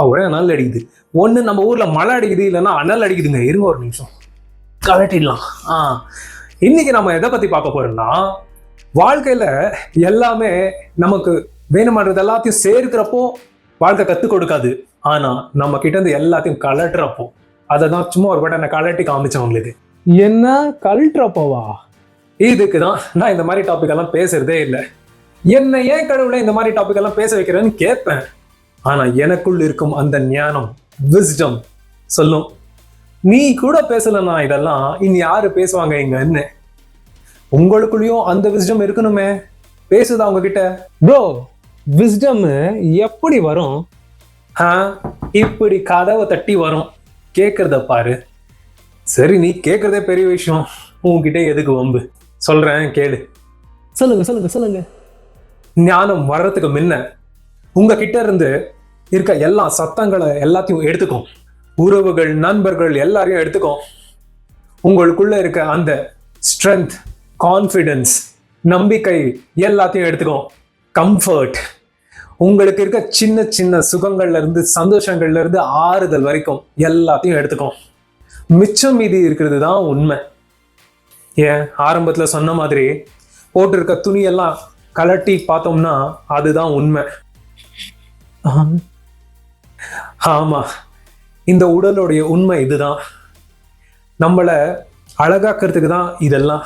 ஒரே அனல் அடிக்குது. ஒண்ணு நம்ம ஊர்ல மழை அடிக்குது, இல்லைன்னா அனல் அடிக்குதுங்க. இருங்க ஒரு நிமிஷம் கலட்டிடலாம். இன்னைக்கு நம்ம எதை பத்தி பார்க்க போறோம்னா, வாழ்க்கையில எல்லாமே நமக்கு வேணுமானது எல்லாத்தையும் சேர்க்கிறப்போ வாழ்க்கை கத்துக் கொடுக்காது. ஆனா நம்ம கிட்ட இருந்து எல்லாத்தையும் கலட்டுறப்போ, அதை தான் சும்மா ஒரு பட்டனை கலட்டி காமிச்சேன் உங்களுக்கு. என்ன கலட்டுறப்போவா? இதுக்குதான் நான் இந்த மாதிரி டாபிக் எல்லாம் பேசுறதே இல்லை. என்ன ஏன் கடவுளை இந்த மாதிரி டாபிக் எல்லாம் பேச வைக்கிறேன்னு கேட்பேன். ஆனா எனக்குள் இருக்கும் அந்த ஞானம், விஸ்டம் சொல்லும், நீ கூட பேசலன்னா இதெல்லாம் இனி யாரு பேசுவாங்க இங்கன்னு. உங்களுக்குள்ளயும் அந்த விஸ்டம் இருக்கணுமே. பேசுதா உங்ககிட்ட? ப்ரோ, விஸ்டம் எப்படி வரும்? இப்படி கதவை தட்டி வரும். கேட்கறத பாரு. சரி, நீ கேட்கறதே பெரிய விஷயம். உன்கிட்ட எதுக்கு வம்பு? சொல்றேன் கேளு. சொல்லுங்க சொல்லுங்க சொல்லுங்க. ஞானம் வர்றதுக்கு முன்ன உங்ககிட்ட இருந்து இருக்க எல்லா சத்தங்களை எல்லாத்தையும் எடுத்துக்கும். உறவுகள், நண்பர்கள் எல்லாரையும் எடுத்துக்கும். உங்களுக்குள்ள இருக்க அந்த ஸ்ட்ரென்த், கான்ஃபிடன்ஸ், நம்பிக்கை எல்லாத்தையும் எடுத்துக்கும். கம்ஃபர்ட், உங்களுக்கு இருக்க சின்ன சின்ன சுகங்கள்ல இருந்து, சந்தோஷங்கள்ல இருந்து, ஆறுதல் வரைக்கும் எல்லாத்தையும் எடுத்துக்கும். மிச்சம் மீதி இருக்கிறது தான் உண்மை. ஏன் ஆரம்பத்துல சொன்ன மாதிரி போட்டிருக்க துணியெல்லாம் கலட்டி பார்த்தோம்னா அதுதான் உண்மை. ஆமா, இந்த உடலுடைய உண்மை இதுதான். நம்மளை அழகாக்கிறதுக்கு தான் இதெல்லாம்.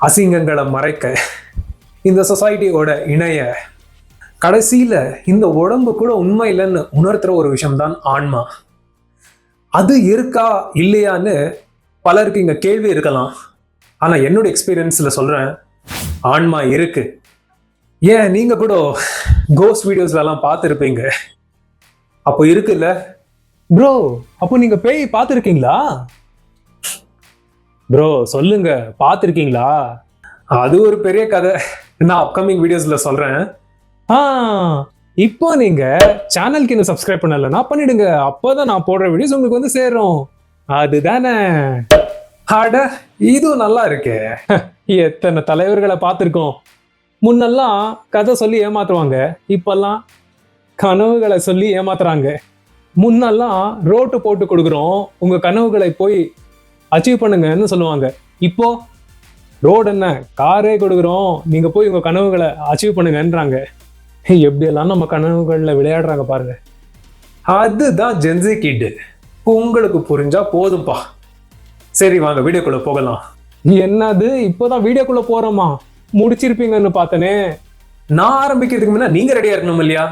அசிங்கங்களை மறைக்க, இந்த சொசைட்டியோட இணைய, கடைசியில இந்த உடம்பு கூட உண்மை இல்லைன்னு உணர்த்துற ஒரு விஷயம்தான் ஆன்மா. அது இருக்கா இல்லையான்னு பலருக்கு இங்க கேள்வி இருக்கலாம். ஆனா என்னோட எக்ஸ்பீரியன்ஸ்ல சொல்றேன், ஆன்மா இருக்கு. ஏன் நீங்க கூட கோஸ்ட் வீடியோஸ்ல எல்லாம் பார்த்துருப்பீங்க. அப்போ இருக்குல்ல ப்ரோ? அப்போ நீங்க பேய் பார்த்துருக்கீங்களா ப்ரோ? சொல்லுங்க, பார்த்துருக்கீங்களா? அது ஒரு பெரிய கதை, நான் அப்கமிங் வீடியோஸ்ல சொல்றேன். இப்போ நீங்க சேனலுக்கு இன்னும் சப்ஸ்கிரைப் பண்ணலன்னா பண்ணிடுங்க. அப்போதான் நான் போடுற வீடியோஸ் உங்களுக்கு வந்து சேரும். அதுதானே? அட, இது நல்லா இருக்கே. எத்தனை தலைவர்களை பார்த்துருக்கோம். முன்னெல்லாம் கதை சொல்லி ஏமாத்துவாங்க, இப்பெல்லாம் கனவுகளை சொல்லி ஏமாத்துறாங்க. முன்னெல்லாம் ரோட்டு போட்டு கொடுக்குறோம், உங்க கனவுகளை போய் அச்சீவ் பண்ணுங்கன்னு சொல்லுவாங்க. இப்போ ரோடு என்ன, காரே கொடுக்குறோம், நீங்க போய் உங்க கனவுகளை அச்சீவ் பண்ணுங்கன்றாங்க. எப்படியெல்லாம் நம்ம கனவுகள்ல விளையாடுறாங்க பாருங்க. அதுதான் ஜென்சி கிட். உங்களுக்கு புரிஞ்சா போதும்பா. சரி, வாங்க வீடியோக்குள்ள போகலாம். என்னது, இப்போதான் வீடியோக்குள்ள போறோமா? முடிச்சிருப்பீங்கன்னு பார்த்தனே. நான் ஆரம்பிக்கிறதுக்கு முன்னா நீங்க ரெடியா இருக்கணும் இல்லையா?